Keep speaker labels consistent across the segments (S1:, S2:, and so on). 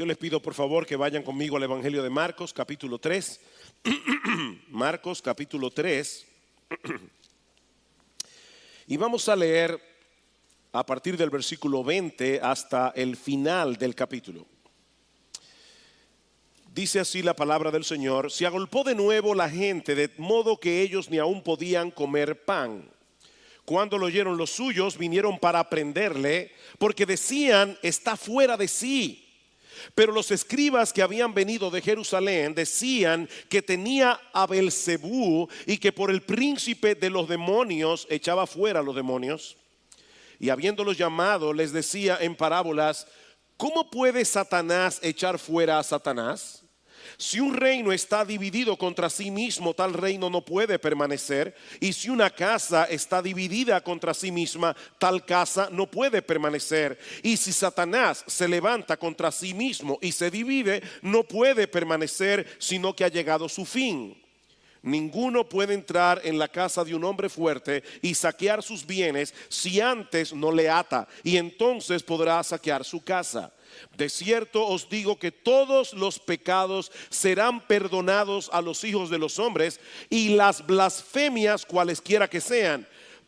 S1: Yo les pido por favor que vayan conmigo al Evangelio de Marcos, capítulo 3. Marcos, capítulo 3. Y vamos a leer a partir del versículo 20 hasta el final del capítulo. Dice así la palabra del Señor: se agolpó de nuevo la gente, de modo que ellos ni aún podían comer pan. Cuando lo oyeron los suyos, vinieron para prenderle, porque decían: está fuera de sí. Pero los escribas que habían venido de Jerusalén decían que tenía a Beelzebú y que por el príncipe de los demonios echaba fuera a los demonios. Y habiéndolos llamado, les decía en parábolas: ¿cómo puede Satanás echar fuera a Satanás? Si un reino está dividido contra sí mismo, tal reino no puede permanecer. Y si una casa está dividida contra sí misma, tal casa no puede permanecer. Y si Satanás se levanta contra sí mismo y se divide, no puede permanecer, sino que ha llegado su fin. Ninguno puede entrar en la casa de un hombre fuerte y saquear sus bienes si antes no le ata, y entonces podrá saquear su casa. De cierto os digo que todos los pecados serán perdonados a los hijos de los hombres, y las blasfemias cualesquiera que sean.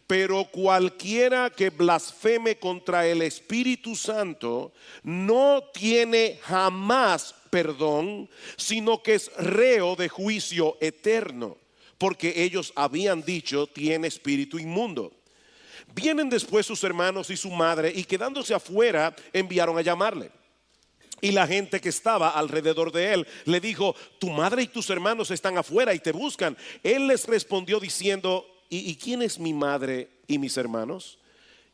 S1: Pero cualquiera que blasfeme contra el Espíritu Santo no tiene jamás perdón, sino que es reo de juicio eterno, porque ellos habían dicho: tiene espíritu inmundo. Vienen después sus hermanos y su madre, y quedándose afuera enviaron a llamarle. Y la gente que estaba alrededor de él le dijo: tu madre y tus hermanos están afuera y te buscan. Él les respondió diciendo: ¿Y quién es mi madre y mis hermanos?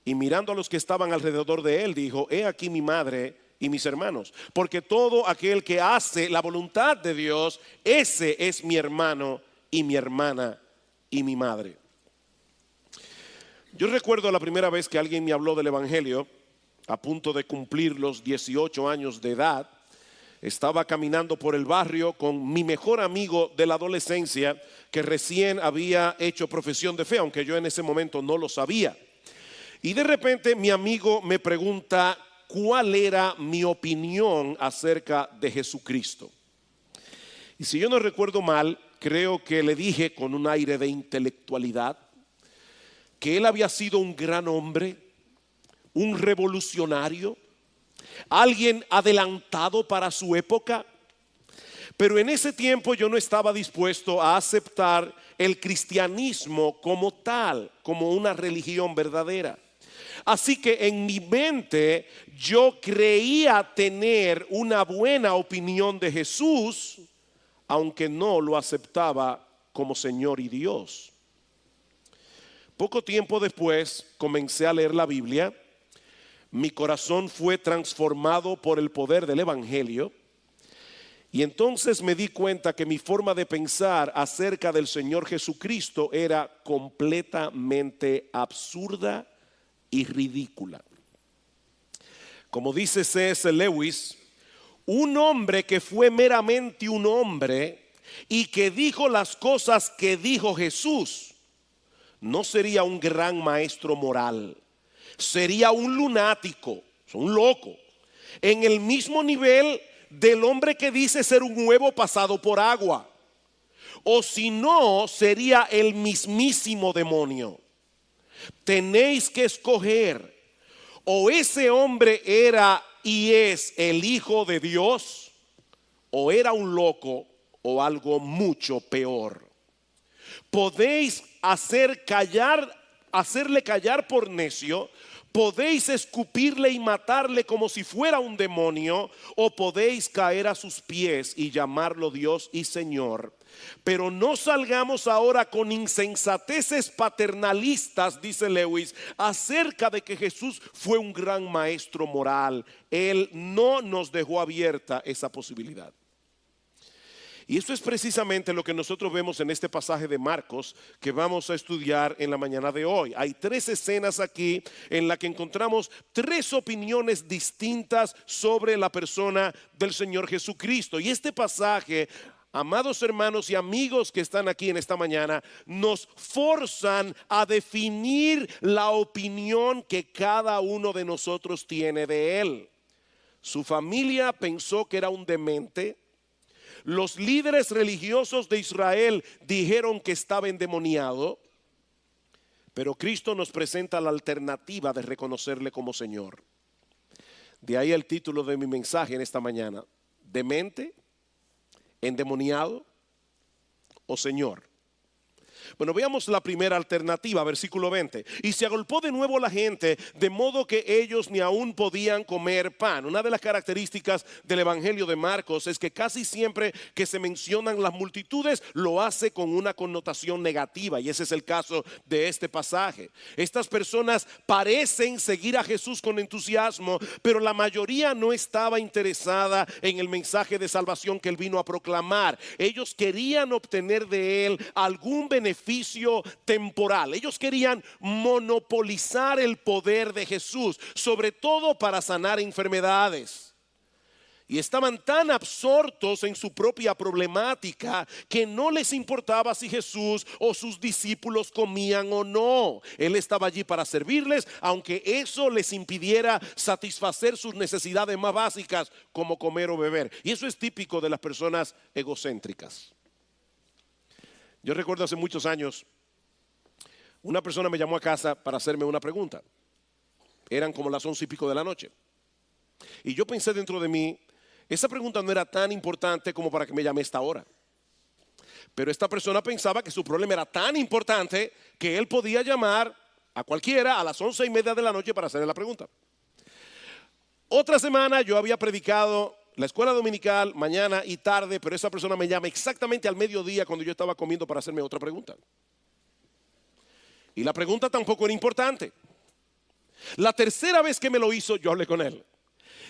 S1: Y mirando a los que estaban alrededor de él, dijo: he aquí mi madre y mis hermanos, porque todo aquel que hace la voluntad de Dios, ese es mi hermano y mi hermana y mi madre. Yo recuerdo la primera vez que alguien me habló del Evangelio, a punto de cumplir los 18 años de edad. Estaba caminando por el barrio con mi mejor amigo de la adolescencia, que recién había hecho profesión de fe, aunque yo en ese momento no lo sabía. Y de repente mi amigo me pregunta cuál era mi opinión acerca de Jesucristo. Y si yo no recuerdo mal, creo que le dije con un aire de intelectualidad que él había sido un gran hombre, un revolucionario, alguien adelantado para su época. Pero en ese tiempo yo no estaba dispuesto a aceptar el cristianismo como tal, como una religión verdadera. Así que en mi mente yo creía tener una buena opinión de Jesús, aunque no lo aceptaba como Señor y Dios. Poco tiempo después comencé a leer la Biblia. Mi corazón fue transformado por el poder del Evangelio. Y entonces me di cuenta que mi forma de pensar acerca del Señor Jesucristo era completamente absurda y ridícula. Como dice C.S. Lewis, un hombre que fue meramente un hombre y que dijo las cosas que dijo Jesús, no sería un gran maestro moral. Sería un lunático, un loco, en el mismo nivel del hombre que dice ser un huevo pasado por agua. O si no, sería el mismísimo demonio. Tenéis que escoger: o ese hombre era y es el Hijo de Dios, o era un loco, o algo mucho peor. Podéis hacerle callar por necio, podéis escupirle y matarle como si fuera un demonio, o podéis caer a sus pies y llamarlo Dios y Señor. Pero no salgamos ahora con insensateces paternalistas, dice Lewis, acerca de que Jesús fue un gran maestro moral. Él no nos dejó abierta esa posibilidad. Y eso es precisamente lo que nosotros vemos en este pasaje de Marcos que vamos a estudiar en la mañana de hoy. Hay 3 escenas aquí en las que encontramos 3 opiniones distintas sobre la persona del Señor Jesucristo. Y este pasaje, amados hermanos y amigos que están aquí en esta mañana, nos forzan a definir la opinión que cada uno de nosotros tiene de Él. Su familia pensó que era un demente. Los líderes religiosos de Israel dijeron que estaba endemoniado. Pero Cristo nos presenta la alternativa de reconocerle como Señor. De ahí el título de mi mensaje en esta mañana: demente, endemoniado o Señor. Bueno, veamos la primera alternativa, versículo 20. Y se agolpó de nuevo la gente, de modo que ellos ni aún podían comer pan. Una de las características del Evangelio de Marcos es que casi siempre que se mencionan las multitudes, lo hace con una connotación negativa. Y ese es el caso de este pasaje. Estas personas parecen seguir a Jesús con entusiasmo, pero la mayoría no estaba interesada en el mensaje de salvación que él vino a proclamar. Ellos querían obtener de él algún beneficio temporal. Ellos querían monopolizar el poder de Jesús, sobre todo para sanar enfermedades. Y estaban tan absortos en su propia problemática que no les importaba si Jesús o sus discípulos comían o no. Él estaba allí para servirles, aunque eso les impidiera satisfacer sus necesidades más básicas, como comer o beber. Y eso es típico de las personas egocéntricas. Yo recuerdo hace muchos años, una persona me llamó a casa para hacerme una pregunta. Eran como las 11 y pico de la noche. Y yo pensé dentro de mí, esa pregunta no era tan importante como para que me llame a esta hora. Pero esta persona pensaba que su problema era tan importante que él podía llamar a cualquiera a las 11:30 de la noche para hacerle la pregunta. Otra semana yo había predicado la escuela dominical mañana y tarde, pero esa persona me llama exactamente al mediodía cuando yo estaba comiendo para hacerme otra pregunta. Y la pregunta tampoco era importante. La tercera vez que me lo hizo, yo hablé con él.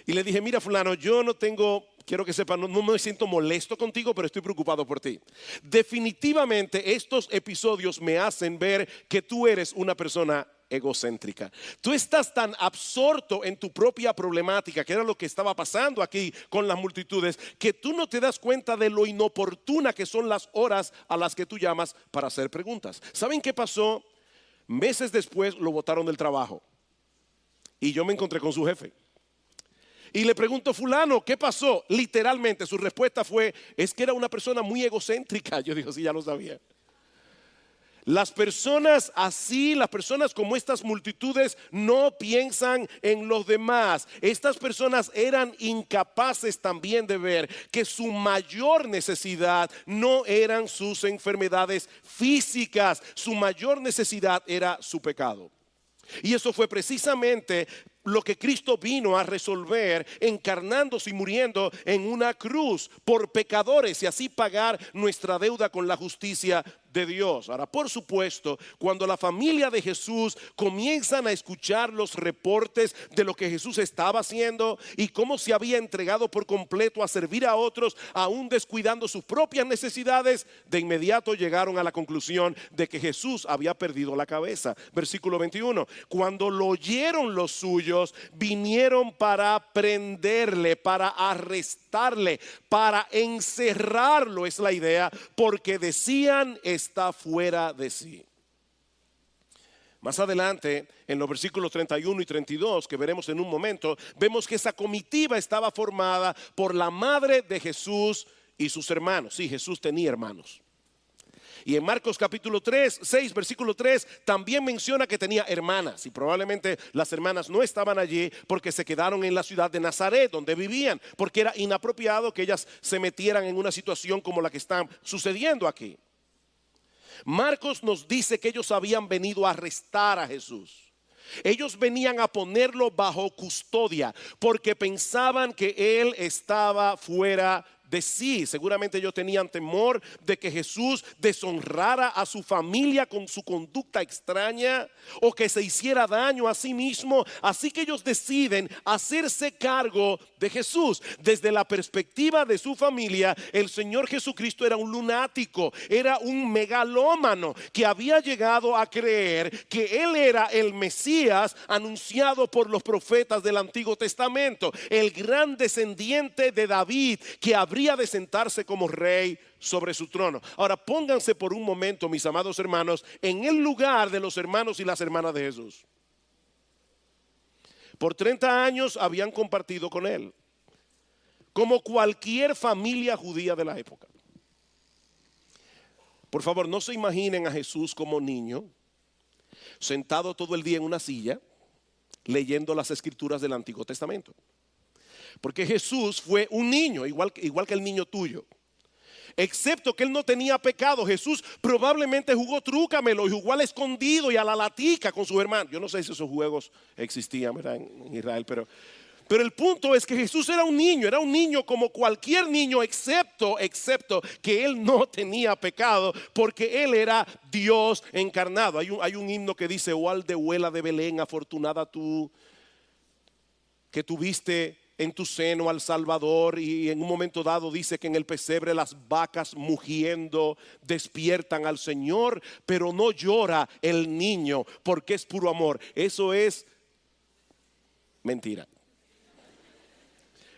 S1: Y le dije: mira, fulano, yo no tengo, quiero que sepan, no me siento molesto contigo, pero estoy preocupado por ti. Definitivamente estos episodios me hacen ver que tú eres una persona egocéntrica. Tú estás tan absorto en tu propia problemática, que era lo que estaba pasando aquí con las multitudes, que tú no te das cuenta de lo inoportuna que son las horas a las que tú llamas para hacer preguntas. ¿Saben qué pasó? Meses después lo botaron del trabajo y yo me encontré con su jefe. Y le pregunto: fulano, ¿qué pasó? Literalmente su respuesta fue: es que era una persona muy egocéntrica. Yo digo: sí, ya lo sabía. Las personas así, las personas como estas multitudes, no piensan en los demás. Estas personas eran incapaces también de ver que su mayor necesidad no eran sus enfermedades físicas. Su mayor necesidad era su pecado. Y eso fue precisamente lo que Cristo vino a resolver, encarnándose y muriendo en una cruz por pecadores y así pagar nuestra deuda con la justicia de Dios. Ahora, por supuesto, cuando la familia de Jesús comienzan a escuchar los reportes de lo que Jesús estaba haciendo y cómo se había entregado por completo a servir a otros, aún descuidando sus propias necesidades, de inmediato llegaron a la conclusión de que Jesús había perdido la cabeza. Versículo 21: cuando lo oyeron los suyos, vinieron para prenderle, para arrestarle, para encerrarlo, es la idea, porque decían: está fuera de sí. Más adelante, en los versículos 31 y 32, que veremos en un momento, vemos que esa comitiva estaba formada por la madre de Jesús y sus hermanos. Sí, Jesús tenía hermanos. Y en Marcos capítulo 6, versículo 3, también menciona que tenía hermanas. Y probablemente las hermanas no estaban allí porque se quedaron en la ciudad de Nazaret, donde vivían, porque era inapropiado que ellas se metieran en una situación como la que está sucediendo aquí. Marcos nos dice que ellos habían venido a arrestar a Jesús. Ellos venían a ponerlo bajo custodia porque pensaban que él estaba fuera de sí. Seguramente ellos tenían temor de que Jesús deshonrara a su familia con su conducta extraña o que se hiciera daño a sí mismo. Así que ellos deciden hacerse cargo de Jesús. Desde la perspectiva de su familia, el Señor Jesucristo era un lunático, era un megalómano que había llegado a creer que Él era el Mesías anunciado por los profetas del Antiguo Testamento, el gran descendiente de David que habría de sentarse como rey sobre su trono. Ahora pónganse por un momento, mis amados hermanos, en el lugar de los hermanos y las hermanas de Jesús. Por 30 años habían compartido con él. como cualquier familia judía de la época. Por favor, no se imaginen a Jesús como niño, sentado todo el día en una silla, leyendo las escrituras del Antiguo Testamento. Porque Jesús fue un niño, igual que el niño tuyo. Excepto que él no tenía pecado. Jesús probablemente jugó trúcamelo y jugó al escondido y a la latica con sus hermanos. Yo no sé si esos juegos existían, ¿verdad?, en Israel, pero el punto es que Jesús era un niño como cualquier niño, excepto que él no tenía pecado, porque él era Dios encarnado. Hay un himno que dice: oh aldehuela de Belén, afortunada tú, que tuviste en tu seno al Salvador. Y en un momento dado dice que en el pesebre las vacas mugiendo despiertan al Señor, pero no llora el niño porque es puro amor. Eso es mentira.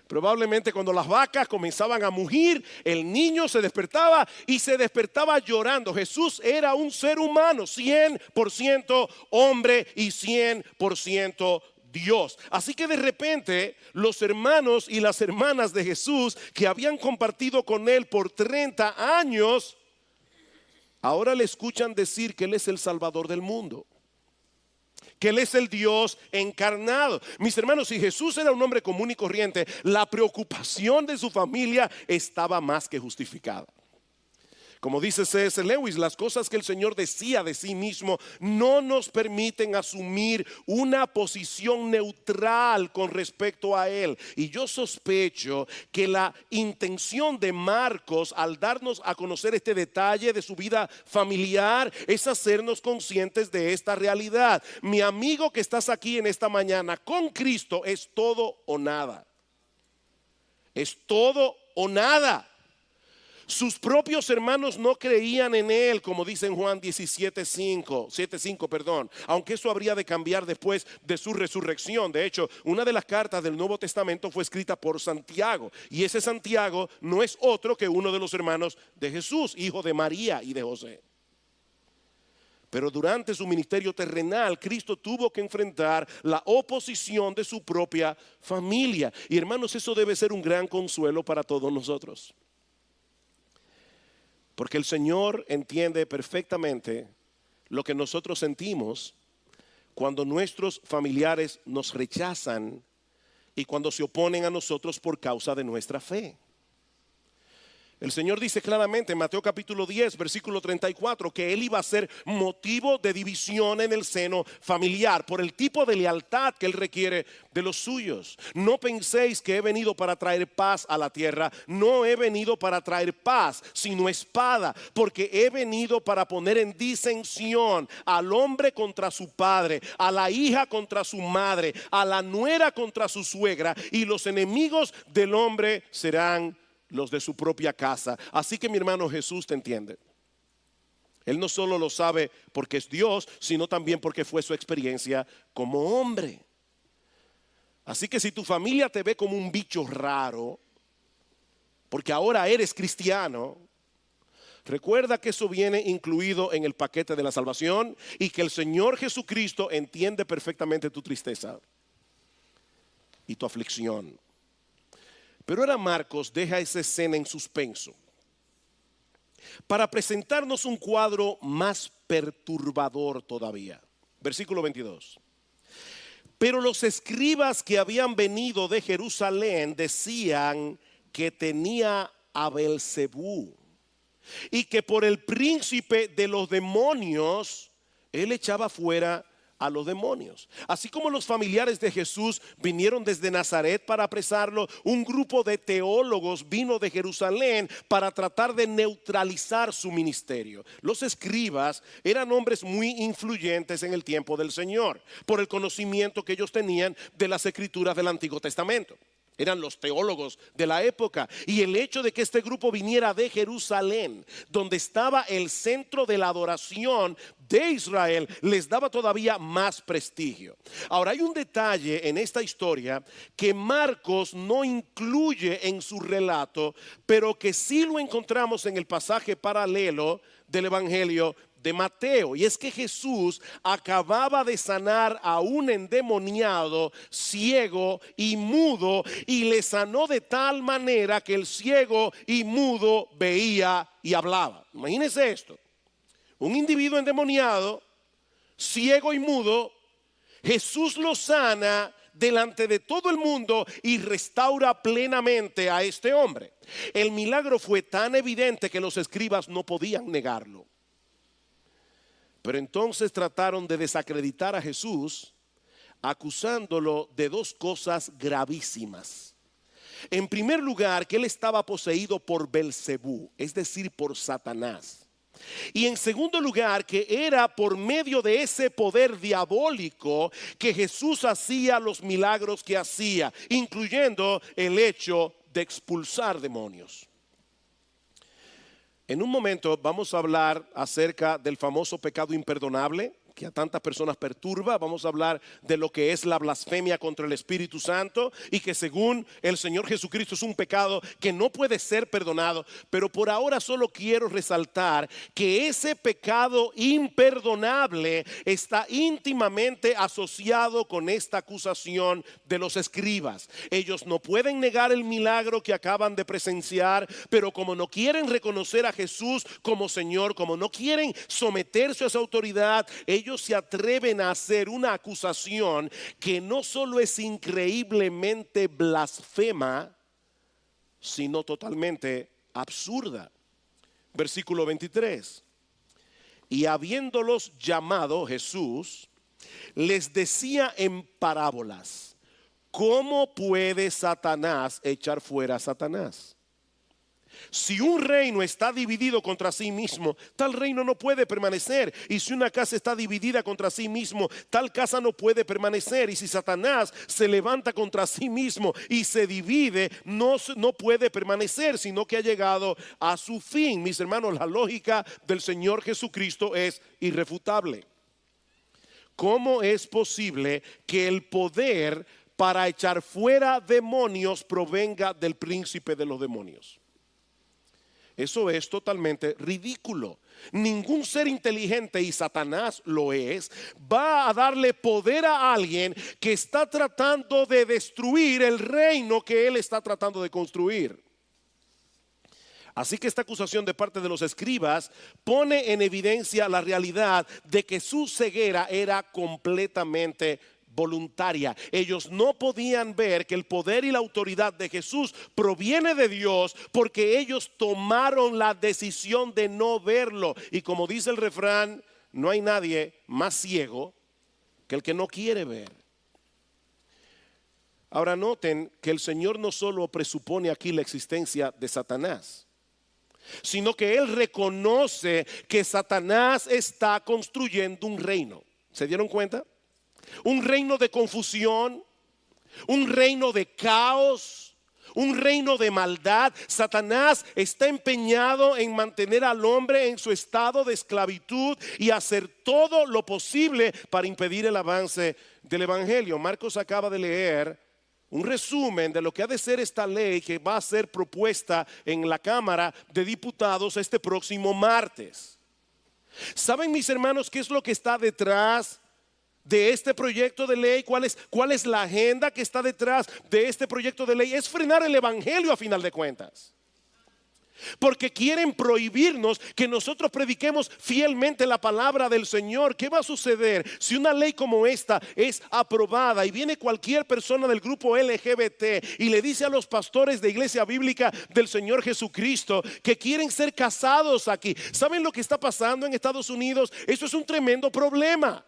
S1: Probablemente cuando las vacas comenzaban a mugir, el niño se despertaba y se despertaba llorando. Jesús era un ser humano, 100% hombre y 100% Dios. Así que de repente los hermanos y las hermanas de Jesús, que habían compartido con él por 30 años, ahora le escuchan decir que él es el Salvador del mundo, que él es el Dios encarnado. Mis hermanos, si Jesús era un hombre común y corriente, la preocupación de su familia estaba más que justificada. Como dice C.S. Lewis, las cosas que el Señor decía de sí mismo no nos permiten asumir una posición neutral con respecto a Él. Y yo sospecho que la intención de Marcos al darnos a conocer este detalle de su vida familiar es hacernos conscientes de esta realidad. Mi amigo que estás aquí en esta mañana, con Cristo es todo o nada. Es todo o nada. Sus propios hermanos no creían en él, como dice en Juan 7:5, aunque eso habría de cambiar después de su resurrección. De hecho, una de las cartas del Nuevo Testamento fue escrita por Santiago, y ese Santiago no es otro que uno de los hermanos de Jesús, hijo de María y de José. Pero durante su ministerio terrenal, Cristo tuvo que enfrentar la oposición de su propia familia. Y hermanos, eso debe ser un gran consuelo para todos nosotros. Porque el Señor entiende perfectamente lo que nosotros sentimos cuando nuestros familiares nos rechazan y cuando se oponen a nosotros por causa de nuestra fe. El Señor dice claramente en Mateo capítulo 10, versículo 34, que Él iba a ser motivo de división en el seno familiar por el tipo de lealtad que Él requiere de los suyos. No penséis que he venido para traer paz a la tierra. No he venido para traer paz, sino espada, porque he venido para poner en disensión al hombre contra su padre, a la hija contra su madre, a la nuera contra su suegra, y los enemigos del hombre serán los de su propia casa. Así que mi hermano, Jesús te entiende. Él no solo lo sabe porque es Dios, sino también porque fue su experiencia como hombre. Así que si tu familia te ve como un bicho raro, porque ahora eres cristiano, recuerda que eso viene incluido en el paquete de la salvación y que el Señor Jesucristo entiende perfectamente tu tristeza y tu aflicción. Pero ahora Marcos deja esa escena en suspenso para presentarnos un cuadro más perturbador todavía. Versículo 22. Pero los escribas que habían venido de Jerusalén decían que tenía a Beelzebú y que por el príncipe de los demonios él echaba fuera a los demonios. Así como los familiares de Jesús vinieron desde Nazaret para apresarlo, un grupo de teólogos vino de Jerusalén para tratar de neutralizar su ministerio. Los escribas eran hombres muy influyentes en el tiempo del Señor por el conocimiento que ellos tenían de las escrituras del Antiguo Testamento. Eran los teólogos de la época, y el hecho de que este grupo viniera de Jerusalén, donde estaba el centro de la adoración de Israel, les daba todavía más prestigio. Ahora, hay un detalle en esta historia que Marcos no incluye en su relato, pero que sí lo encontramos en el pasaje paralelo del Evangelio de Mateo. Y es que Jesús acababa de sanar a un endemoniado, ciego y mudo, y le sanó de tal manera que el ciego y mudo veía y hablaba. Imagínense esto: un individuo endemoniado, ciego y mudo, Jesús lo sana delante de todo el mundo y restaura plenamente a este hombre. El milagro fue tan evidente que los escribas no podían negarlo. Pero entonces trataron de desacreditar a Jesús, acusándolo de dos cosas gravísimas. En primer lugar, que él estaba poseído por Belcebú, es decir, por Satanás. Y en segundo lugar, que era por medio de ese poder diabólico que Jesús hacía los milagros que hacía, incluyendo el hecho de expulsar demonios. En un momento vamos a hablar acerca del famoso pecado imperdonable que a tantas personas perturba. Vamos a hablar de lo que es la blasfemia contra el Espíritu Santo, y que según el Señor Jesucristo es un pecado que no puede ser perdonado. Pero por ahora solo quiero resaltar que ese pecado imperdonable está íntimamente asociado con esta acusación de los escribas. Ellos no pueden negar el milagro que acaban de presenciar, pero como no quieren reconocer a Jesús como Señor, como no quieren someterse a su autoridad, ellos se atreven a hacer una acusación que no solo es increíblemente blasfema, sino totalmente absurda. Versículo 23. Y habiéndolos llamado, Jesús les decía en parábolas: ¿cómo puede Satanás echar fuera a Satanás? Si un reino está dividido contra sí mismo, tal reino no puede permanecer. Y si una casa está dividida contra sí mismo, tal casa no puede permanecer. Y si Satanás se levanta contra sí mismo y se divide, no puede permanecer, sino que ha llegado a su fin. Mis hermanos, la lógica del Señor Jesucristo es irrefutable. ¿Cómo es posible que el poder para echar fuera demonios provenga del príncipe de los demonios? Eso es totalmente ridículo. Ningún ser inteligente, y Satanás lo es, va a darle poder a alguien que está tratando de destruir el reino que él está tratando de construir. Así que esta acusación de parte de los escribas pone en evidencia la realidad de que su ceguera era completamente voluntaria. Ellos no podían ver que el poder y la autoridad de Jesús proviene de Dios, porque ellos tomaron la decisión de no verlo. Y como dice el refrán, no hay nadie más ciego que el que no quiere ver. Ahora noten que el Señor no solo presupone aquí la existencia de Satanás, sino que Él reconoce que Satanás está construyendo un reino. ¿Se dieron cuenta? Un reino de confusión, un reino de caos, un reino de maldad. Satanás está empeñado en mantener al hombre en su estado de esclavitud y hacer todo lo posible para impedir el avance del evangelio. Marcos acaba de leer un resumen de lo que ha de ser esta ley que va a ser propuesta en la Cámara de Diputados este próximo martes. ¿Saben, mis hermanos, qué es lo que está detrás de este proyecto de ley? ¿Cuál es la agenda que está detrás de este proyecto de ley? Es frenar el evangelio, a final de cuentas. Porque quieren prohibirnos que nosotros prediquemos fielmente la palabra del Señor. ¿Qué va a suceder si una ley como esta es aprobada y viene cualquier persona del grupo LGBT y le dice a los pastores de Iglesia Bíblica del Señor Jesucristo que quieren ser casados aquí? ¿Saben lo que está pasando en Estados Unidos? Eso es un tremendo problema.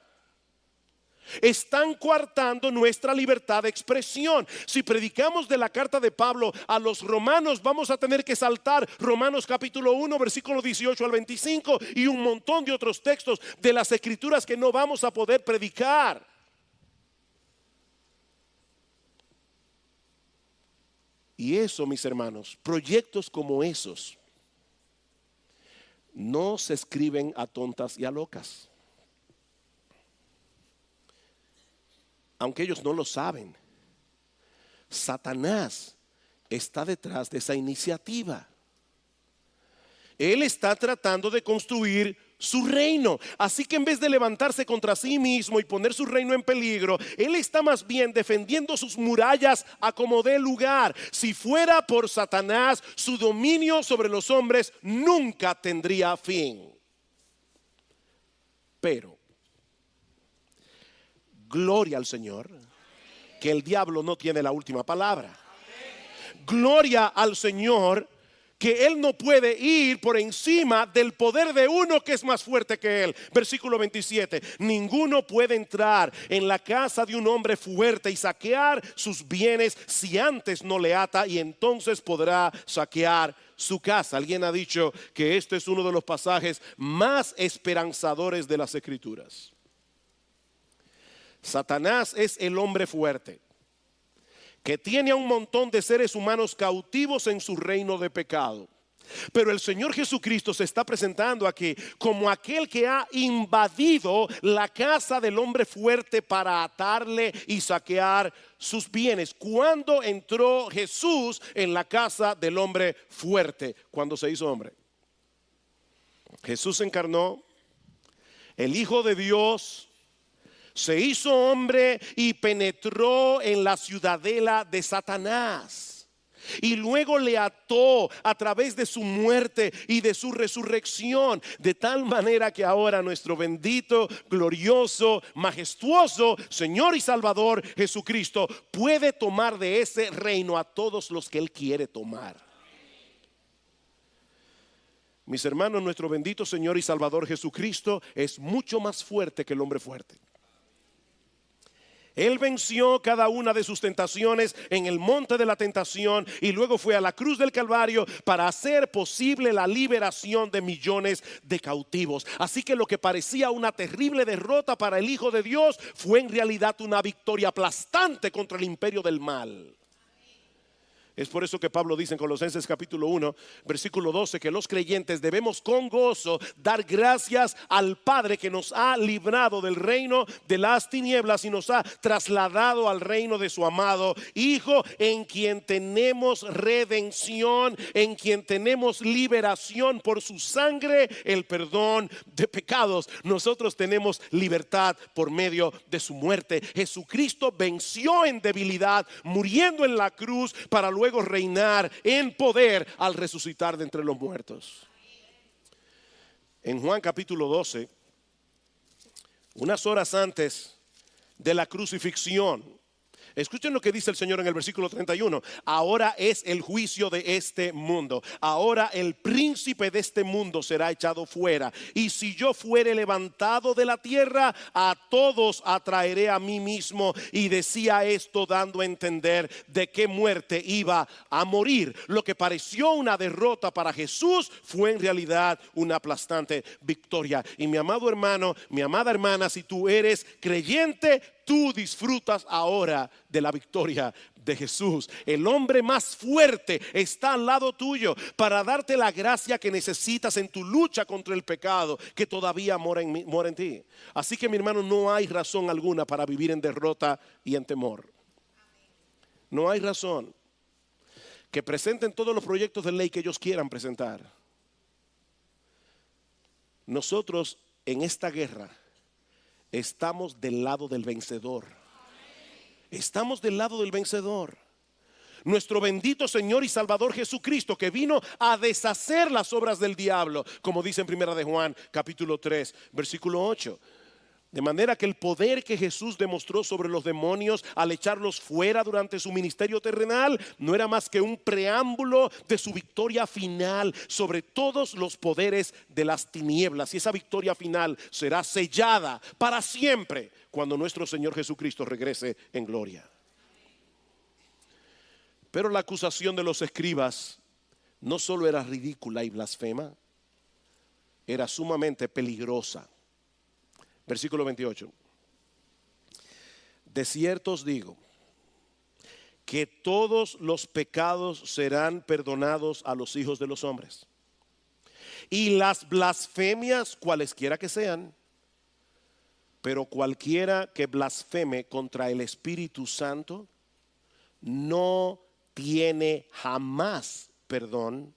S1: Están coartando nuestra libertad de expresión. Si predicamos de la carta de Pablo a los romanos, vamos a tener que saltar Romanos capítulo 1 versículo 18 al 25 y un montón de otros textos de las escrituras que no vamos a poder predicar. Y eso, mis hermanos, proyectos como esos no se escriben a tontas y a locas. Aunque ellos no lo saben, Satanás está detrás de esa iniciativa. Él está tratando de construir su reino. Así que en vez de levantarse contra sí mismo y poner su reino en peligro, él está más bien defendiendo sus murallas a como dé lugar. Si fuera por Satanás, su dominio sobre los hombres nunca tendría fin. Pero, gloria al Señor, que el diablo no tiene la última palabra. Gloria al Señor, que Él no puede ir por encima del poder de uno que es más fuerte que Él. Versículo 27. Ninguno puede entrar en la casa de un hombre fuerte y saquear sus bienes si antes no le ata, y entonces podrá saquear su casa. Alguien ha dicho que este es uno de los pasajes más esperanzadores de las Escrituras. Satanás es el hombre fuerte que tiene a un montón de seres humanos cautivos en su reino de pecado. Pero el Señor Jesucristo se está presentando aquí como aquel que ha invadido la casa del hombre fuerte para atarle y saquear sus bienes. ¿Cuándo entró Jesús en la casa del hombre fuerte? Cuando se hizo hombre. Jesús se encarnó, el Hijo de Dios se hizo hombre y penetró en la ciudadela de Satanás. Y luego le ató a través de su muerte y de su resurrección. De tal manera que ahora nuestro bendito, glorioso, majestuoso Señor y Salvador Jesucristo puede tomar de ese reino a todos los que Él quiere tomar. Mis hermanos, nuestro bendito Señor y Salvador Jesucristo es mucho más fuerte que el hombre fuerte. Él venció cada una de sus tentaciones en el monte de la tentación y luego fue a la cruz del Calvario para hacer posible la liberación de millones de cautivos. Así que lo que parecía una terrible derrota para el Hijo de Dios fue en realidad una victoria aplastante contra el imperio del mal. Es por eso que Pablo dice en Colosenses capítulo 1, versículo 12, que los creyentes debemos con gozo dar gracias al Padre que nos ha librado del reino de las tinieblas y nos ha trasladado al reino de su amado Hijo, en quien tenemos redención, en quien tenemos liberación por su sangre, el perdón de pecados. Nosotros tenemos libertad por medio de su muerte. Jesucristo venció en debilidad, muriendo en la cruz para luego reinar en poder al resucitar de entre los muertos. En Juan capítulo 12, unas horas antes de la crucifixión, escuchen lo que dice el Señor en el versículo 31. Ahora es el juicio de este mundo. Ahora el príncipe de este mundo será echado fuera. Y si yo fuere levantado de la tierra, a todos atraeré a mí mismo. Y decía esto dando a entender de qué muerte iba a morir. Lo que pareció una derrota para Jesús fue en realidad una aplastante victoria. Y mi amado hermano, mi amada hermana, si tú eres creyente, tú disfrutas ahora de la victoria de Jesús. El hombre más fuerte está al lado tuyo para darte la gracia que necesitas en tu lucha contra el pecado que todavía mora en ti. Así que mi hermano, no hay razón alguna para vivir en derrota y en temor. No hay razón. Que presenten todos los proyectos de ley que ellos quieran presentar. Nosotros en esta guerra estamos del lado del vencedor. Estamos del lado del vencedor. Nuestro bendito Señor y Salvador Jesucristo, que vino a deshacer las obras del diablo, como dice en Primera de Juan capítulo 3 versículo 8. De manera que el poder que Jesús demostró sobre los demonios al echarlos fuera durante su ministerio terrenal no era más que un preámbulo de su victoria final sobre todos los poderes de las tinieblas. Y esa victoria final será sellada para siempre cuando nuestro Señor Jesucristo regrese en gloria. Pero la acusación de los escribas no solo era ridícula y blasfema, era sumamente peligrosa. Versículo 28. De cierto os digo que todos los pecados serán perdonados a los hijos de los hombres, y las blasfemias cualesquiera que sean, pero cualquiera que blasfeme contra el Espíritu Santo no tiene jamás perdón,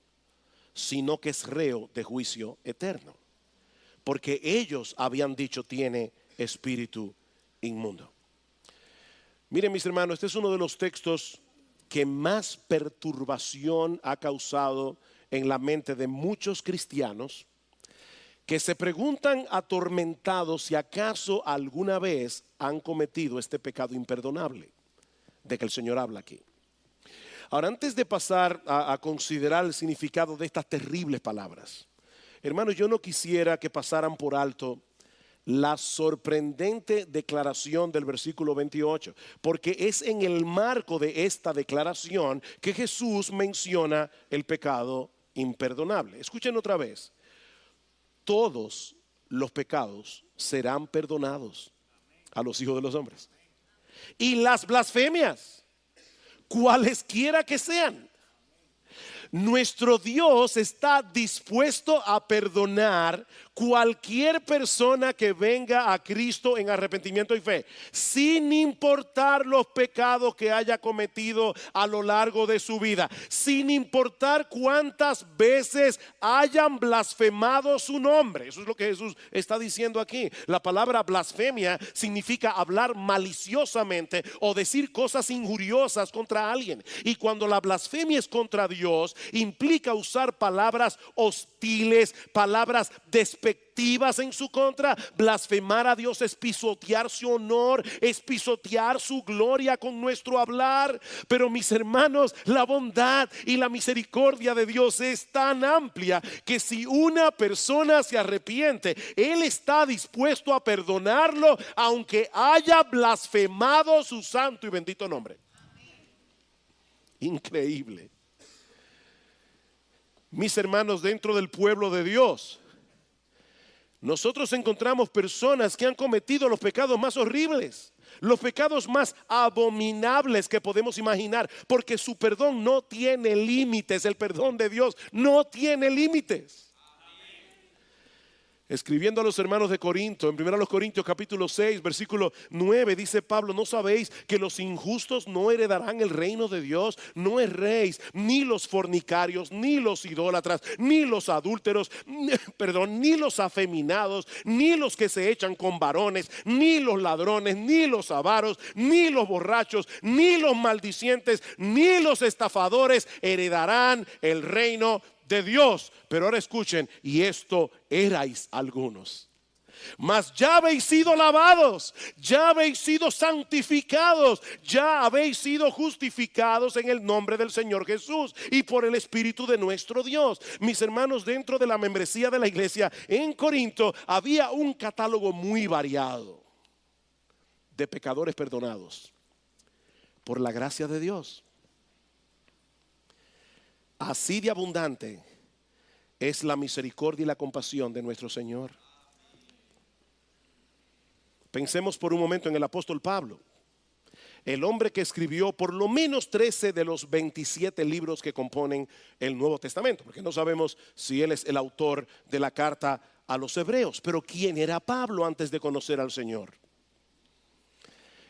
S1: sino que es reo de juicio eterno. porque ellos habían dicho tiene espíritu inmundo. Miren, mis hermanos, este es uno de los textos que más perturbación ha causado en la mente de muchos cristianos que se preguntan atormentados si acaso alguna vez han cometido este pecado imperdonable de que el Señor habla aquí. Ahora, antes de pasar a considerar el significado de estas terribles palabras, hermanos, yo no quisiera que pasaran por alto la sorprendente declaración del versículo 28, porque es en el marco de esta declaración que Jesús menciona el pecado imperdonable. Escuchen otra vez: todos los pecados serán perdonados a los hijos de los hombres, y las blasfemias, cualesquiera que sean. Nuestro Dios está dispuesto a perdonar cualquier persona que venga a Cristo en arrepentimiento y fe, sin importar los pecados que haya cometido a lo largo de su vida, sin importar cuántas veces hayan blasfemado su nombre. Eso es lo que Jesús está diciendo aquí. La palabra blasfemia significa hablar maliciosamente o decir cosas injuriosas contra alguien. Y cuando la blasfemia es contra Dios, implica usar palabras hostiles, palabras despectivas en su contra. Blasfemar a Dios es pisotear su honor, es pisotear su gloria con nuestro hablar. Pero mis hermanos, la bondad y la misericordia de Dios es tan amplia que si una persona se arrepiente, Él está dispuesto a perdonarlo aunque haya blasfemado su santo y bendito nombre. Increíble. Mis hermanos, dentro del pueblo de Dios, nosotros encontramos personas que han cometido los pecados más horribles, los pecados más abominables que podemos imaginar, porque su perdón no tiene límites. El perdón de Dios no tiene límites. Escribiendo a los hermanos de Corinto, en 1 Corintios capítulo 6, versículo 9, dice Pablo: ¿no sabéis que los injustos no heredarán el reino de Dios? No erréis, ni los fornicarios, ni los idólatras, ni los adúlteros, ni los afeminados, ni los que se echan con varones, ni los ladrones, ni los avaros, ni los borrachos, ni los maldicientes, ni los estafadores heredarán el reino de Dios. Pero ahora escuchen: y esto erais algunos, mas ya habéis sido lavados, ya habéis sido santificados, ya habéis sido justificados en el nombre del Señor Jesús y por el Espíritu de nuestro Dios. Mis hermanos, dentro de la membresía de la iglesia en Corinto había un catálogo muy variado de pecadores perdonados por la gracia de Dios. Así de abundante es la misericordia y la compasión de nuestro Señor. Pensemos por un momento en el apóstol Pablo, el hombre que escribió por lo menos 13 de los 27 libros que componen el Nuevo Testamento, porque no sabemos si él es el autor de la carta a los hebreos. Pero ¿quién era Pablo antes de conocer al Señor?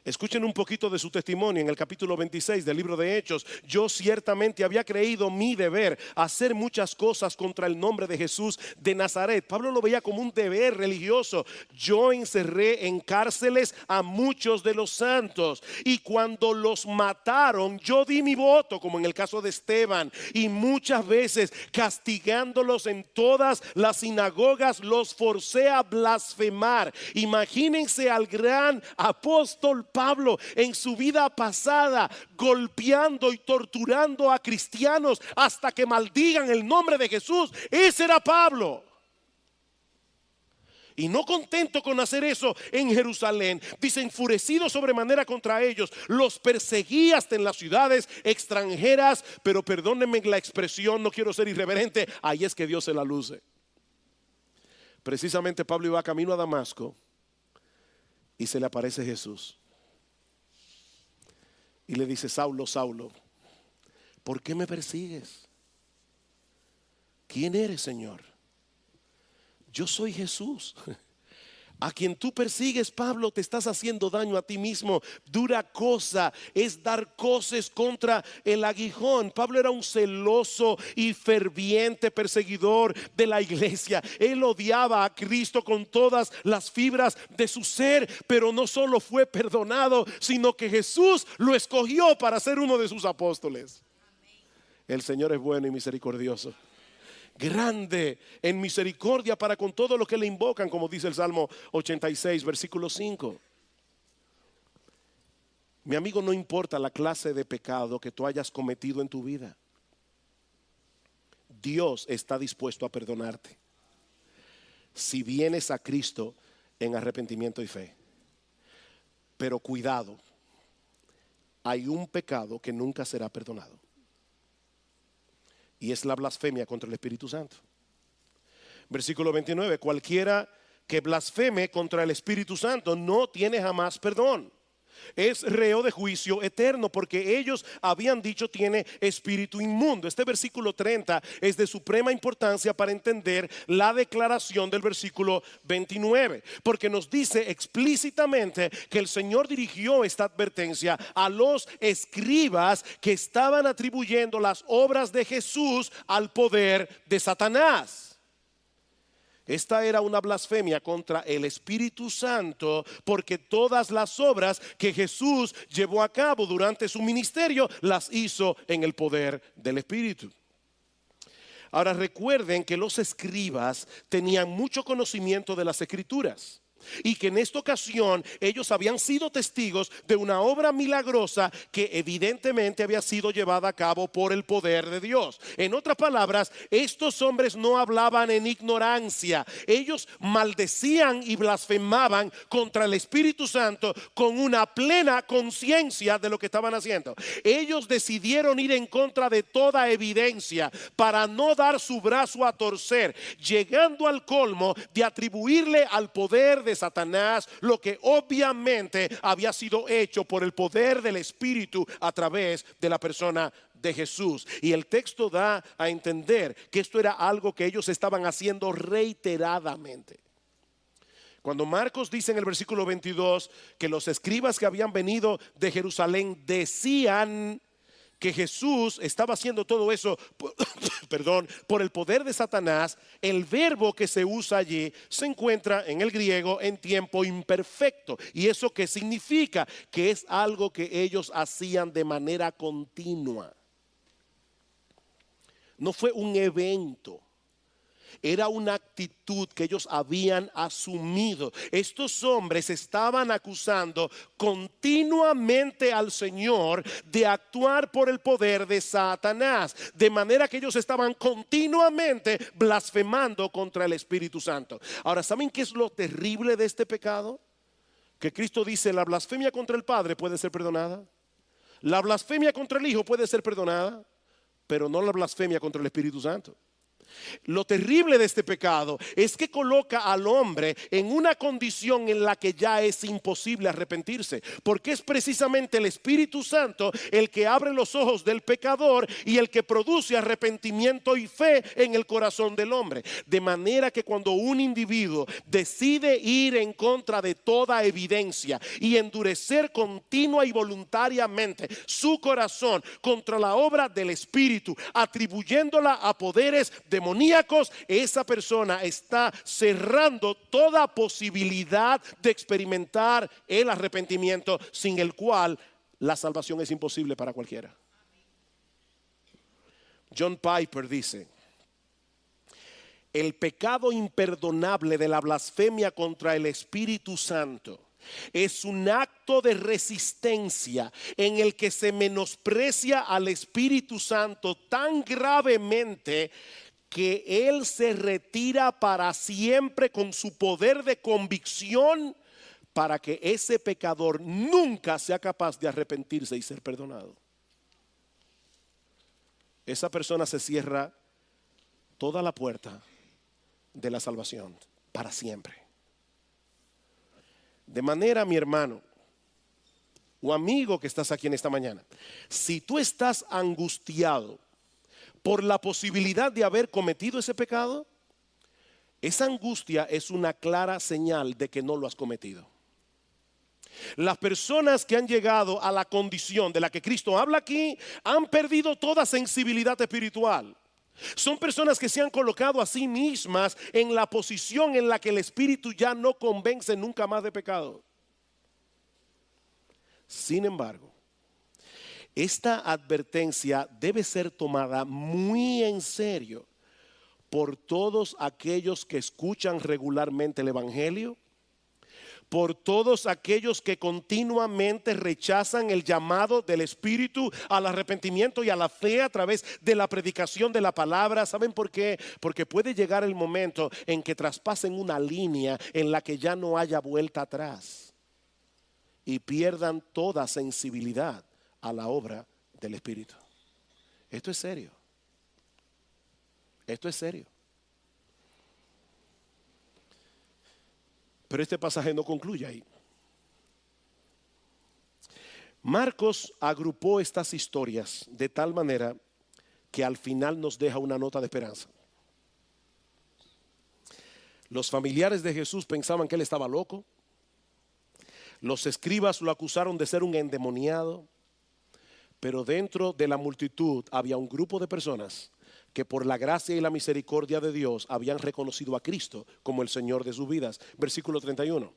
S1: Escuchen un poquito de su testimonio en el capítulo 26 del libro de Hechos. Yo ciertamente había creído mi deber hacer muchas cosas contra el nombre de Jesús de Nazaret. Pablo lo veía como un deber religioso. Yo encerré en cárceles a muchos de los santos, y cuando los mataron yo di mi voto, como en el caso de Esteban, y muchas veces castigándolos en todas las sinagogas los forcé a blasfemar. Imagínense al gran apóstol Pablo en su vida pasada golpeando y torturando a cristianos hasta que maldigan el nombre de Jesús. Ese era Pablo. Y no contento con hacer eso en Jerusalén, dice: enfurecido sobremanera contra ellos, los perseguí hasta en las ciudades extranjeras. Pero perdónenme la expresión, no quiero ser irreverente, ahí es que Dios se la luce. Precisamente Pablo iba camino a Damasco y se le aparece Jesús y le dice: Saulo, Saulo, ¿por qué me persigues? ¿Quién eres, Señor? Yo soy Jesús, A quien tú persigues, Pablo, te estás haciendo daño a ti mismo. Dura cosa es dar coces contra el aguijón. Pablo era un celoso y ferviente perseguidor de la iglesia. Él odiaba a Cristo con todas las fibras de su ser, pero no solo fue perdonado, sino que Jesús lo escogió para ser uno de sus apóstoles. El Señor es bueno y misericordioso, grande en misericordia para con todo lo que le invocan, como dice el Salmo 86, versículo 5. Mi amigo, no importa la clase de pecado que tú hayas cometido en tu vida, Dios está dispuesto a perdonarte si vienes a Cristo en arrepentimiento y fe. Pero cuidado, hay un pecado que nunca será perdonado, y es la blasfemia contra el Espíritu Santo. Versículo 29, cualquiera que blasfeme contra el Espíritu Santo no tiene jamás perdón. Es reo de juicio eterno, porque ellos habían dicho tiene espíritu inmundo. Este versículo 30 es de suprema importancia para entender la declaración del versículo 29, porque nos dice explícitamente que el Señor dirigió esta advertencia a los escribas que estaban atribuyendo las obras de Jesús al poder de Satanás. Esta era una blasfemia contra el Espíritu Santo, porque todas las obras que Jesús llevó a cabo durante su ministerio las hizo en el poder del Espíritu. Ahora recuerden que los escribas tenían mucho conocimiento de las Escrituras, y que en esta ocasión ellos habían sido testigos de una obra milagrosa que evidentemente había sido llevada a cabo por el poder de Dios. En otras palabras, estos hombres no hablaban en ignorancia. Ellos maldecían y blasfemaban contra el Espíritu Santo con una plena conciencia de lo que estaban haciendo. Ellos decidieron ir en contra de toda evidencia para no dar su brazo a torcer, llegando al colmo de atribuirle al poder de Satanás lo que obviamente había sido hecho por el poder del Espíritu a través de la persona de Jesús. Y el texto da a entender que esto era algo que ellos estaban haciendo reiteradamente. Cuando Marcos dice en el versículo 22 que los escribas que habían venido de Jerusalén decían que Jesús estaba haciendo todo eso por el poder de Satanás, el verbo que se usa allí se encuentra en el griego en tiempo imperfecto. ¿Y eso qué significa? Que es algo que ellos hacían de manera continua. No fue un evento. Era una actitud que ellos habían asumido. Estos hombres estaban acusando continuamente al Señor de actuar por el poder de Satanás, de manera que ellos estaban continuamente blasfemando contra el Espíritu Santo. Ahora, ¿saben qué es lo terrible de este pecado? Que Cristo dice: la blasfemia contra el Padre puede ser perdonada, la blasfemia contra el Hijo puede ser perdonada, pero no la blasfemia contra el Espíritu Santo. Lo terrible de este pecado es que coloca al hombre en una condición en la que ya es imposible arrepentirse, porque es precisamente el Espíritu Santo el que abre los ojos del pecador y el que produce arrepentimiento y fe en el corazón del hombre. De manera que cuando un individuo decide ir en contra de toda evidencia y endurecer continua y voluntariamente su corazón contra la obra del Espíritu, atribuyéndola a poderes demoníacos, esa persona está cerrando toda posibilidad de experimentar el arrepentimiento, sin el cual la salvación es imposible para cualquiera. John Piper dice: el pecado imperdonable de la blasfemia contra el Espíritu Santo es un acto de resistencia en el que se menosprecia al Espíritu Santo tan gravemente que Él se retira para siempre con su poder de convicción, para que ese pecador nunca sea capaz de arrepentirse y ser perdonado. Esa persona se cierra toda la puerta de la salvación para siempre. De manera, mi hermano o amigo que estás aquí en esta mañana, si tú estás angustiado por la posibilidad de haber cometido ese pecado, esa angustia es una clara señal de que no lo has cometido. Las personas que han llegado a la condición de la que Cristo habla aquí han perdido toda sensibilidad espiritual. Son personas que se han colocado a sí mismas en la posición en la que el Espíritu ya no convence nunca más de pecado. Sin embargo, esta advertencia debe ser tomada muy en serio por todos aquellos que escuchan regularmente el Evangelio, por todos aquellos que continuamente rechazan el llamado del Espíritu al arrepentimiento y a la fe a través de la predicación de la palabra. ¿Saben por qué? Porque puede llegar el momento en que traspasen una línea en la que ya no haya vuelta atrás y pierdan toda sensibilidad a la obra del Espíritu. Esto es serio. Esto es serio. Pero este pasaje no concluye ahí. Marcos agrupó estas historias de tal manera que al final nos deja una nota de esperanza. Los familiares de Jesús pensaban que él estaba loco. Los escribas lo acusaron de ser un endemoniado. Pero dentro de la multitud había un grupo de personas que por la gracia y la misericordia de Dios habían reconocido a Cristo como el Señor de sus vidas. Versículo 31.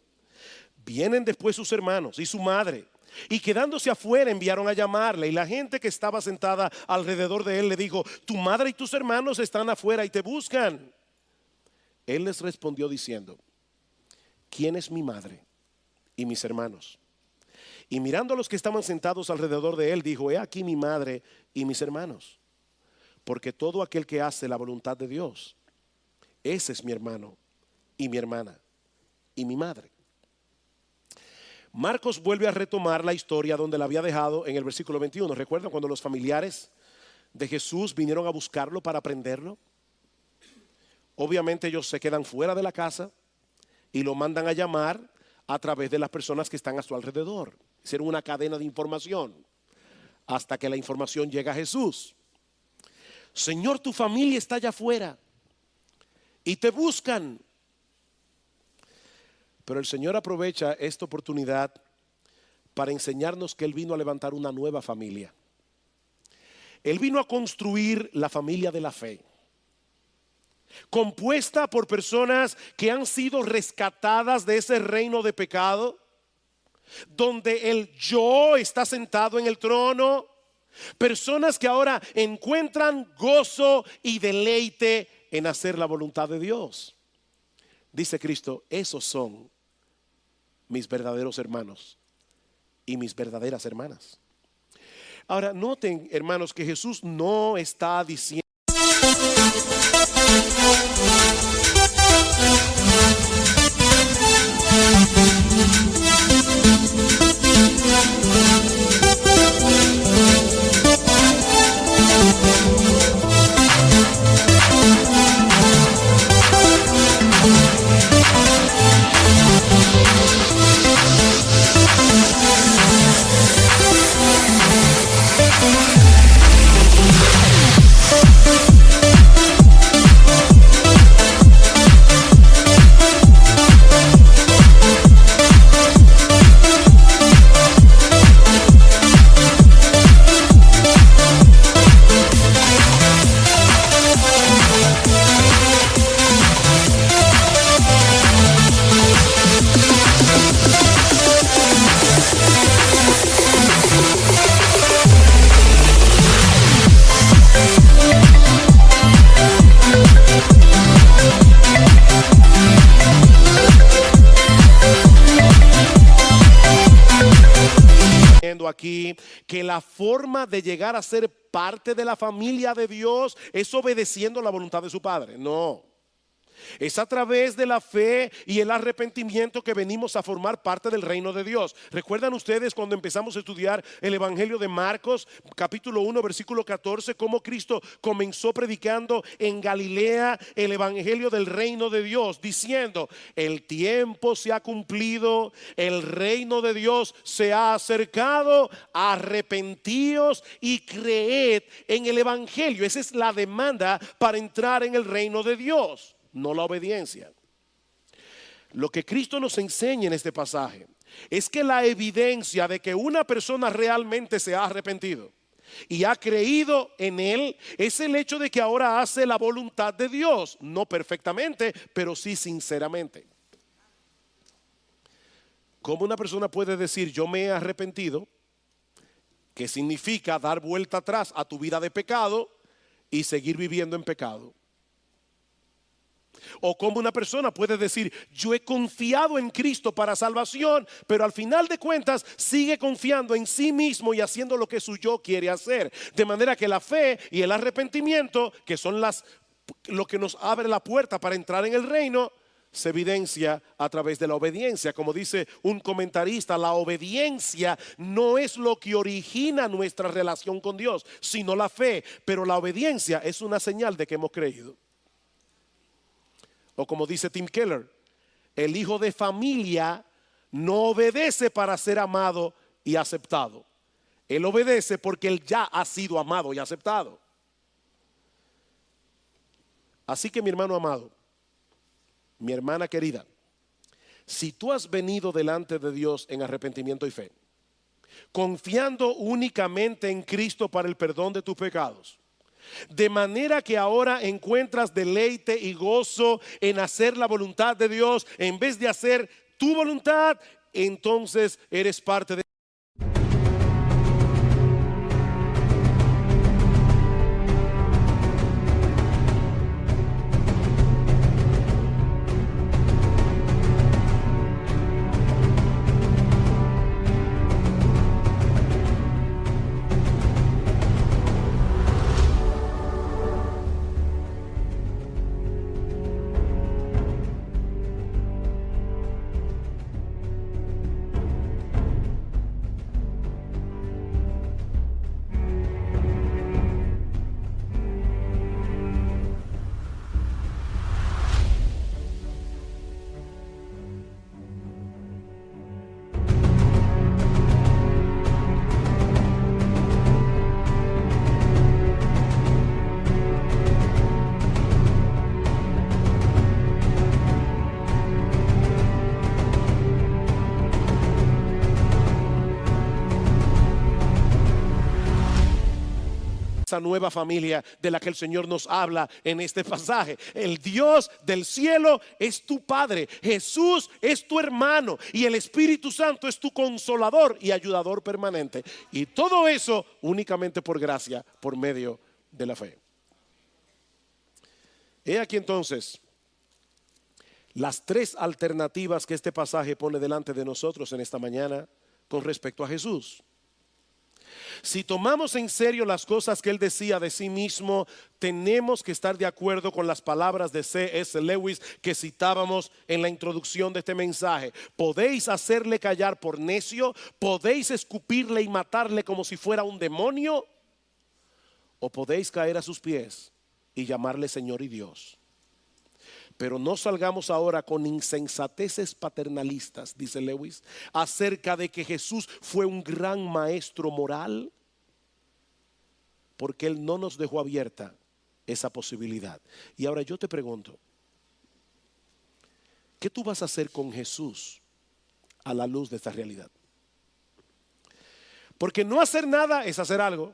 S1: Vienen después sus hermanos y su madre, y quedándose afuera enviaron a llamarle, y la gente que estaba sentada alrededor de él le dijo: tu madre y tus hermanos están afuera y te buscan. Él les respondió diciendo: ¿quién es mi madre y mis hermanos? Y mirando a los que estaban sentados alrededor de él, dijo: he aquí mi madre y mis hermanos. Porque todo aquel que hace la voluntad de Dios, ese es mi hermano y mi hermana y mi madre. Marcos vuelve a retomar la historia donde la había dejado en el versículo 21. ¿Recuerdan cuando los familiares de Jesús vinieron a buscarlo para prenderlo? Obviamente ellos se quedan fuera de la casa y lo mandan a llamar a través de las personas que están a su alrededor. Ser una cadena de información hasta que la información llega a Jesús. Señor, tu familia está allá afuera y te buscan. Pero el Señor aprovecha esta oportunidad para enseñarnos que Él vino a levantar una nueva familia. Él vino a construir la familia de la fe, compuesta por personas que han sido rescatadas de ese reino de pecado, donde el yo está sentado en el trono. Personas que ahora encuentran gozo y deleite en hacer la voluntad de Dios. Dice Cristo: esos son mis verdaderos hermanos y mis verdaderas hermanas. Ahora noten, hermanos, que Jesús no está diciendo aquí que la forma de llegar a ser parte de la familia de Dios es obedeciendo la voluntad de su Padre. No. Es a través de la fe y el arrepentimiento que venimos a formar parte del reino de Dios. ¿Recuerdan ustedes cuando empezamos a estudiar el Evangelio de Marcos, capítulo 1, versículo 14, cómo Cristo comenzó predicando en Galilea el Evangelio del reino de Dios, diciendo: el tiempo se ha cumplido, el reino de Dios se ha acercado, arrepentíos y creed en el Evangelio? Esa es la demanda para entrar en el reino de Dios. no la obediencia. Lo que Cristo nos enseña en este pasaje es que la evidencia de que una persona realmente se ha arrepentido y ha creído en Él es el hecho de que ahora hace la voluntad de Dios, no perfectamente, pero sí sinceramente. ¿Cómo una persona puede decir yo me he arrepentido? Que significa dar vuelta atrás a tu vida de pecado y seguir viviendo en pecado. O como una persona puede decir yo he confiado en Cristo para salvación, pero al final de cuentas sigue confiando en sí mismo y haciendo lo que su yo quiere hacer. De manera que la fe y el arrepentimiento, que son lo que nos abre la puerta para entrar en el reino, se evidencia a través de la obediencia. Como dice un comentarista, la obediencia no es lo que origina nuestra relación con Dios, sino la fe. Pero la obediencia es una señal de que hemos creído. O como dice Tim Keller, el hijo de familia no obedece para ser amado y aceptado. Él obedece porque él ya ha sido amado y aceptado. Así que mi hermano amado, mi hermana querida, si tú has venido delante de Dios en arrepentimiento y fe, confiando únicamente en Cristo para el perdón de tus pecados, de manera que ahora encuentras deleite y gozo en hacer la voluntad de Dios en vez de hacer tu voluntad, entonces eres parte de esa nueva familia de la que el Señor nos habla en este pasaje. El Dios del cielo es tu Padre, Jesús es tu hermano y el Espíritu Santo es tu consolador y ayudador permanente. Y todo eso únicamente por gracia, por medio de la fe. He aquí entonces las tres alternativas que este pasaje pone delante de nosotros en esta mañana con respecto a Jesús. Si tomamos en serio las cosas que él decía de sí mismo, tenemos que estar de acuerdo con las palabras de C.S. Lewis que citábamos en la introducción de este mensaje. Podéis hacerle callar por necio, podéis escupirle y matarle como si fuera un demonio, o podéis caer a sus pies y llamarle Señor y Dios. Pero no salgamos ahora con insensateces paternalistas, dice Lewis, acerca de que Jesús fue un gran maestro moral, porque Él no nos dejó abierta esa posibilidad. Y ahora yo te pregunto, ¿qué tú vas a hacer con Jesús a la luz de esta realidad? Porque no hacer nada es hacer algo.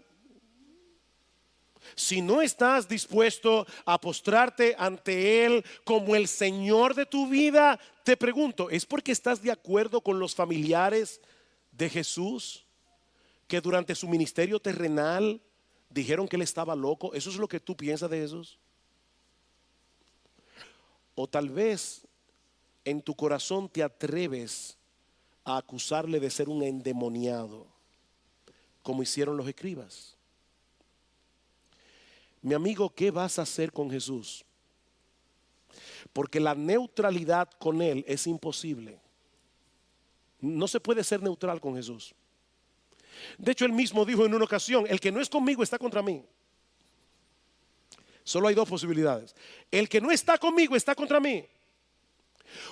S1: Si no estás dispuesto a postrarte ante Él como el Señor de tu vida, te pregunto, ¿es porque estás de acuerdo con los familiares de Jesús que durante su ministerio terrenal dijeron que Él estaba loco? ¿Eso es lo que tú piensas de Jesús? O tal vez en tu corazón te atreves a acusarle de ser un endemoniado, como hicieron los escribas. Mi amigo, ¿qué vas a hacer con Jesús? Porque la neutralidad con Él es imposible. No se puede ser neutral con Jesús. De hecho, Él mismo dijo en una ocasión, el que no es conmigo está contra mí. Solo hay dos posibilidades. El que no está conmigo está contra mí.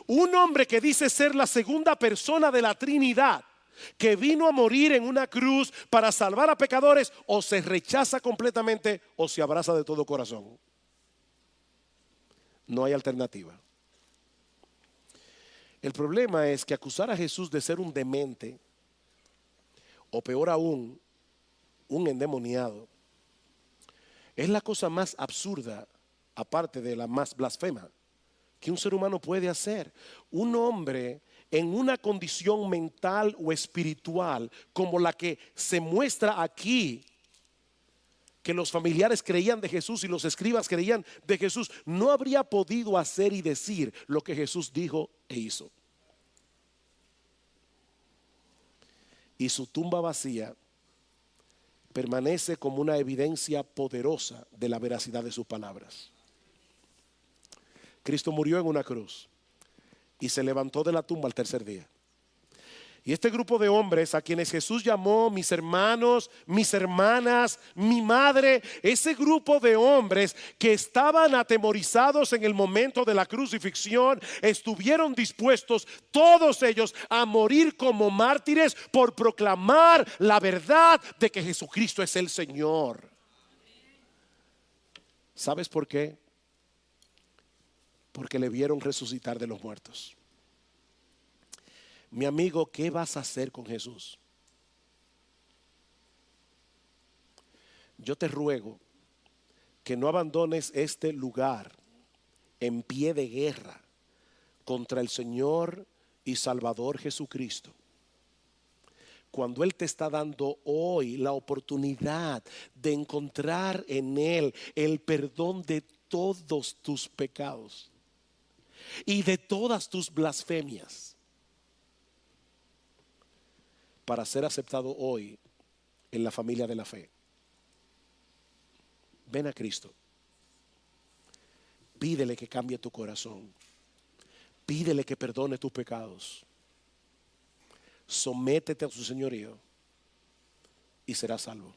S1: Un hombre que dice ser la segunda persona de la Trinidad, que vino a morir en una cruz para salvar a pecadores, o se rechaza completamente o se abraza de todo corazón. No hay alternativa. El problema es que acusar a Jesús de ser un demente, o peor aún, un endemoniado, es la cosa más absurda, aparte de la más blasfema, que un ser humano puede hacer. Un hombre en una condición mental o espiritual como la que se muestra aquí, que los familiares creían de Jesús y los escribas creían de Jesús, no habría podido hacer y decir lo que Jesús dijo e hizo. Y su tumba vacía permanece como una evidencia poderosa de la veracidad de sus palabras. Cristo murió en una cruz y se levantó de la tumba al tercer día. Y este grupo de hombres a quienes Jesús llamó mis hermanos, mis hermanas, mi madre, ese grupo de hombres que estaban atemorizados en el momento de la crucifixión, estuvieron dispuestos todos ellos a morir como mártires por proclamar la verdad de que Jesucristo es el Señor. ¿Sabes por qué? Porque le vieron resucitar de los muertos. Mi amigo, ¿qué vas a hacer con Jesús? Yo te ruego que no abandones este lugar en pie de guerra contra el Señor y Salvador Jesucristo, cuando Él te está dando hoy la oportunidad de encontrar en Él el perdón de todos tus pecados y de todas tus blasfemias, para ser aceptado hoy en la familia de la fe. Ven a Cristo. Pídele que cambie tu corazón. Pídele que perdone tus pecados. Sométete a su señorío y serás salvo.